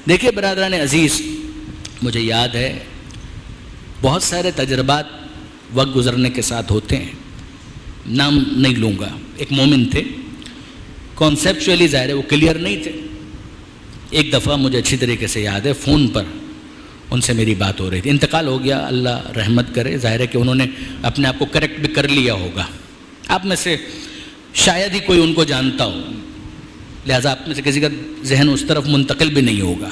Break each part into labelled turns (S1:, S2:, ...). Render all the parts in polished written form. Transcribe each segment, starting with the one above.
S1: دیکھیے برادران عزیز، مجھے یاد ہے بہت سارے تجربات وقت گزرنے کے ساتھ ہوتے ہیں، نام نہیں لوں گا. ایک مومن تھے، کانسیپچولی ظاہر ہے وہ کلیئر نہیں تھے. ایک دفعہ مجھے اچھی طریقے سے یاد ہے فون پر ان سے میری بات ہو رہی تھی. انتقال ہو گیا، اللہ رحمت کرے. ظاہر ہے کہ انہوں نے اپنے آپ کو کریکٹ بھی کر لیا ہوگا. آپ میں سے شاید ہی کوئی ان کو جانتا ہو، لہٰذا آپ میں سے کسی کا ذہن اس طرف منتقل بھی نہیں ہوگا.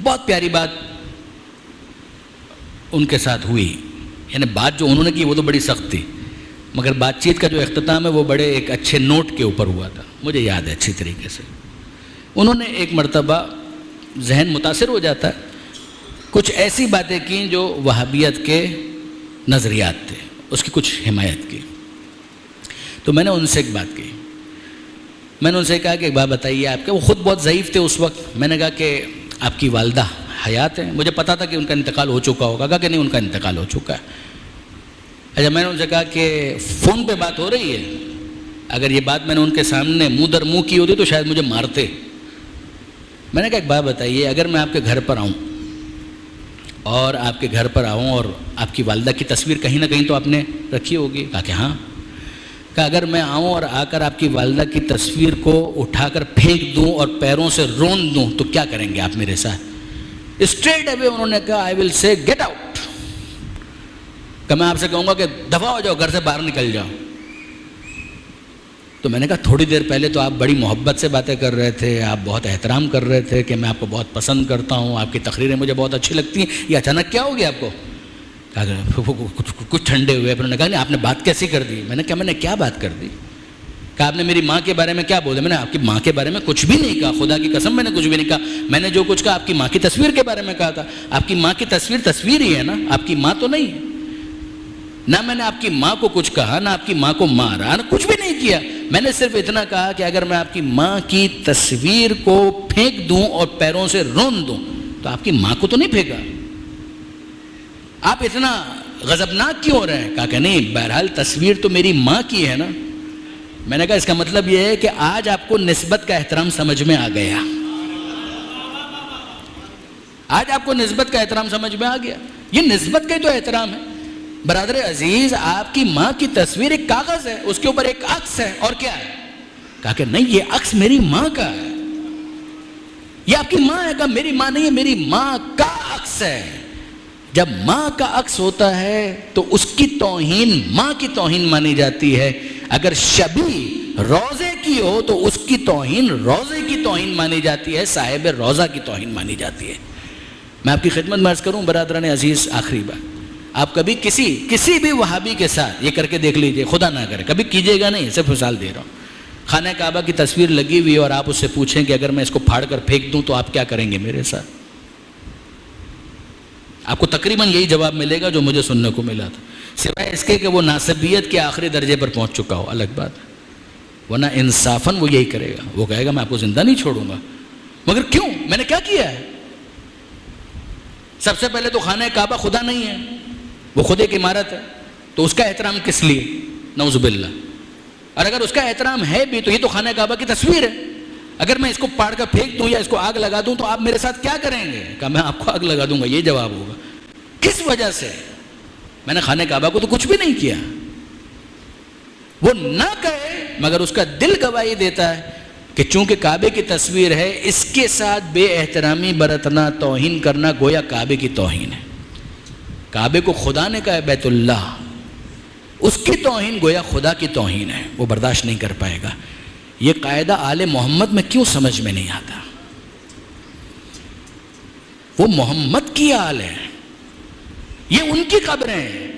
S1: بہت پیاری بات ان کے ساتھ ہوئی، یعنی بات جو انہوں نے کی وہ تو بڑی سخت تھی، مگر بات چیت کا جو اختتام ہے وہ بڑے ایک اچھے نوٹ کے اوپر ہوا تھا. مجھے یاد ہے اچھی طریقے سے. انہوں نے ایک مرتبہ، ذہن متاثر ہو جاتا ہے، کچھ ایسی باتیں کیں جو وہابیت کے نظریات تھے، اس کی کچھ حمایت کی. تو میں نے ان سے ایک بات کی. میں نے ان سے کہا کہ ایک بات بتائیے آپ کے، وہ خود بہت ضعیف تھے اس وقت. میں نے کہا کہ آپ کی والدہ حیات ہیں؟ مجھے پتا تھا کہ ان کا انتقال ہو چکا ہوگا. کہا کہ نہیں، ان کا انتقال ہو چکا ہے. اچھا، میں نے ان سے کہا کہ فون پہ بات ہو رہی ہے، اگر یہ بات میں نے ان کے سامنے منہ در منہ کی ہوتی تو شاید مجھے مارتے. میں نے کہا ایک بات بتائیے، اگر میں آپ کے گھر پر آؤں اور آپ کے گھر پر آؤں اور آپ کی والدہ کی تصویر کہیں نہ کہیں تو آپ نے رکھی ہوگی؟ کہا کہ ہاں. کہا اگر میں آؤں اور آ کر آپ کی والدہ کی تصویر کو اٹھا کر پھینک دوں اور پیروں سے رون دوں تو کیا کریں گے آپ میرے ساتھ؟ اسٹریٹ اوے انہوں نے کہا آئی ول سے گیٹ آؤٹ. کہ میں آپ سے کہوں گا کہ دفع ہو جاؤ، گھر سے باہر نکل جاؤ. تو میں نے کہا تھوڑی دیر پہلے تو آپ بڑی محبت سے باتیں کر رہے تھے، آپ بہت احترام کر رہے تھے کہ میں آپ کو بہت پسند کرتا ہوں، آپ کی تقریریں مجھے بہت اچھی لگتی ہیں، یہ اچانک کیا ہو گیا آپ کو؟ کچھ ٹھنڈے ہوئے. پھر انہوں نے کہا نہیں آپ نے بات کیسی کر دی؟ میں نے کہا میں نے کیا بات کر دی؟ کہ آپ نے میری ماں کے بارے میں کیا بولا؟ میں نے آپ کی ماں کے بارے میں کچھ بھی نہیں کہا، خدا کی قسم میں نے کچھ بھی نہیں کہا. میں نے جو کچھ کہا آپ کی ماں کی تصویر کے بارے میں کہا تھا. آپ کی ماں کی تصویر ہی ہے نا، آپ کی ماں تو نہیں ہے. نہ میں نے آپ کی ماں کو کچھ کہا، نہ آپ کی ماں کو مارا، نہ کچھ بھی نہیں کیا. میں نے صرف اتنا کہا کہ اگر میں آپ کی ماں کی تصویر کو پھینک دوں اور پیروں سے رون دوں تو آپ کی ماں کو تو نہیں پھینکا. آپ اتنا غضبناک کیوں ہو رہے ہیں؟ کہا کہ نہیں، بہرحال تصویر تو میری ماں کی ہے نا. میں نے کہا اس کا مطلب یہ ہے کہ آج آپ کو نسبت کا احترام سمجھ میں آ گیا. آج آپ کو نسبت کا احترام سمجھ میں آ گیا. یہ نسبت کا ہی تو احترام ہے. برادر عزیز، آپ کی ماں کی تصویر ایک کاغذ ہے، اس کے اوپر ایک عکس ہے، اور کیا ہے؟ کہا کہ نہیں، یہ عکس میری ماں کا ہے. یہ آپ کی ماں ہے؟ کہا میری ماں نہیں ہے، میری ماں کا عکس ہے. جب ماں کا عکس ہوتا ہے تو اس کی توہین ماں کی توہین مانی جاتی ہے. اگر شبیہ روزے کی ہو تو اس کی توہین روزے کی توہین مانی جاتی ہے، صاحب روزہ کی توہین مانی جاتی ہے. میں آپ کی خدمت میں عرض کروں برادران عزیز، آخری بات، آپ کبھی کسی بھی وہابی کے ساتھ یہ کر کے دیکھ لیجئے، خدا نہ کرے کبھی کیجئے گا نہیں، صرف مثال دے رہا ہوں. خانہ کعبہ کی تصویر لگی ہوئی اور آپ اس سے پوچھیں کہ اگر میں اس کو پھاڑ کر پھینک دوں تو آپ کیا کریں گے میرے ساتھ؟ آپ کو تقریباً یہی جواب ملے گا جو مجھے سننے کو ملا تھا، سوائے اس کے کہ وہ ناسبیت کے آخری درجے پر پہنچ چکا ہو، الگ بات ہے. ورنہ انصافاً وہ یہی کرے گا، وہ کہے گا میں آپ کو زندہ نہیں چھوڑوں گا. مگر کیوں؟ میں نے کیا کیا ہے؟ سب سے پہلے تو خانہ کعبہ خدا نہیں ہے، وہ خود ایک عمارت ہے، تو اس کا احترام کس لیے؟ نعوذ باللہ. اور اگر اس کا احترام ہے بھی تو یہ تو خانہ کعبہ کی تصویر ہے. اگر میں اس کو پاڑ کر پھینک دوں یا اس کو آگ لگا دوں تو آپ میرے ساتھ کیا کریں گے؟ کہا میں آپ کو آگ لگا دوں گا، یہ جواب ہوگا. کس وجہ سے؟ میں نے خانہ کعبہ کو تو کچھ بھی نہیں کیا. وہ نہ کہے مگر اس کا دل گواہی دیتا ہے کہ چونکہ کعبے کی تصویر ہے، اس کے ساتھ بے احترامی برتنا، توہین کرنا گویا کعبے کی توہین ہے. کعبے کو خدا نے کہا ہے بیت اللہ، اس کی توہین گویا خدا کی توہین ہے، وہ برداشت نہیں کر پائے گا. یہ قاعدہ آل محمد میں کیوں سمجھ میں نہیں آتا؟ وہ محمد کی آل ہے، یہ ان کی قبریں ہیں.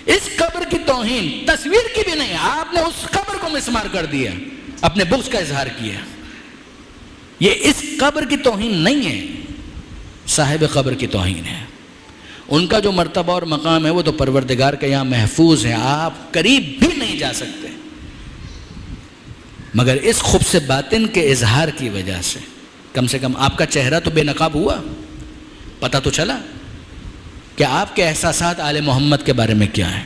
S1: اس قبر کی توہین تصویر کی بھی نہیں، آپ نے اس قبر کو مسمار کر دیا، اپنے بغض کا اظہار کیا. یہ اس قبر کی توہین نہیں ہے، صاحب قبر کی توہین ہے. ان کا جو مرتبہ اور مقام ہے وہ تو پروردگار کے یہاں محفوظ ہے، آپ قریب بھی نہیں جا سکتے. مگر اس خبث باطن کے اظہار کی وجہ سے کم آپ کا چہرہ تو بے نقاب ہوا، پتہ تو چلا کہ آپ کے احساسات آل محمد کے بارے میں کیا ہیں،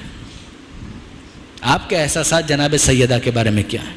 S1: آپ کے احساسات جناب سیدہ کے بارے میں کیا ہیں.